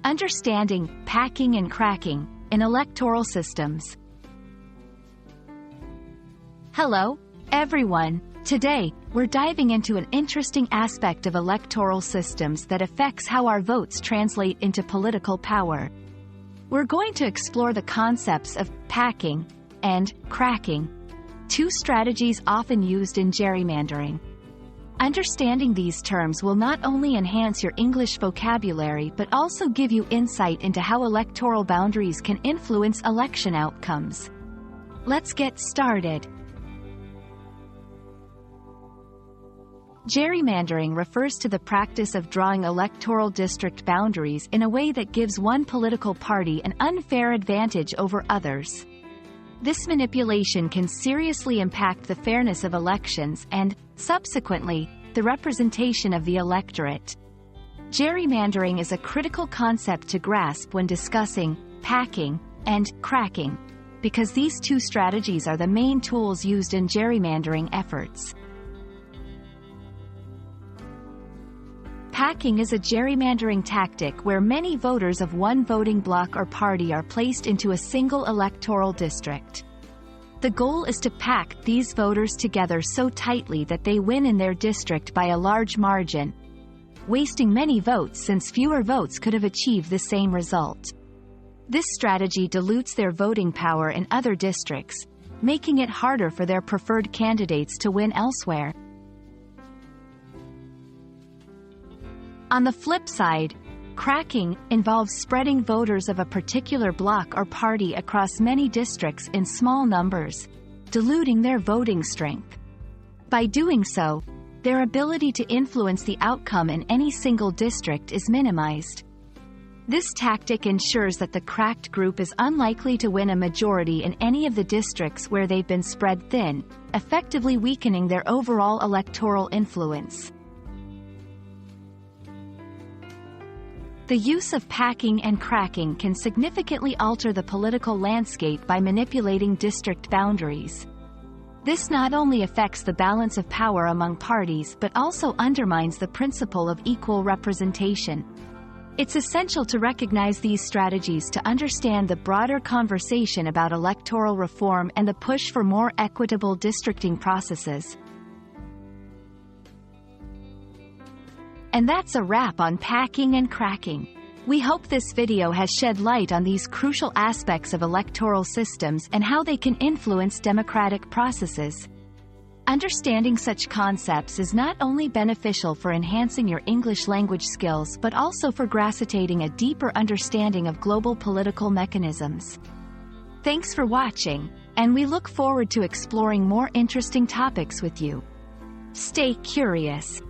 Understanding Packing and Cracking in Electoral Systems. Hello, everyone. Today, we're diving into an interesting aspect of electoral systems that affects how our votes translate into political power. We're going to explore the concepts of packing and cracking, two strategies often used in gerrymandering. Understanding these terms will not only enhance your English vocabulary but also give you insight into how electoral boundaries can influence election outcomes. Let's get started. Gerrymandering refers to the practice of drawing electoral district boundaries in a way that gives one political party an unfair advantage over others. This manipulation can seriously impact the fairness of elections and, subsequently, the representation of the electorate. Gerrymandering is a critical concept to grasp when discussing packing and cracking, because these two strategies are the main tools used in gerrymandering efforts. Packing is a gerrymandering tactic where many voters of one voting bloc or party are placed into a single electoral district. The goal is to pack these voters together so tightly that they win in their district by a large margin, wasting many votes since fewer votes could have achieved the same result. This strategy dilutes their voting power in other districts, making it harder for their preferred candidates to win elsewhere. On the flip side, cracking involves spreading voters of a particular bloc or party across many districts in small numbers, diluting their voting strength. By doing so, their ability to influence the outcome in any single district is minimized. This tactic ensures that the cracked group is unlikely to win a majority in any of the districts where they've been spread thin, effectively weakening their overall electoral influence. The use of packing and cracking can significantly alter the political landscape by manipulating district boundaries. This not only affects the balance of power among parties but also undermines the principle of equal representation. It's essential to recognize these strategies to understand the broader conversation about electoral reform and the push for more equitable districting processes. And that's a wrap on packing and cracking. We hope this video has shed light on these crucial aspects of electoral systems and how they can influence democratic processes. Understanding such concepts is not only beneficial for enhancing your English language skills but also for grasping a deeper understanding of global political mechanisms. Thanks for watching, and we look forward to exploring more interesting topics with you. Stay curious.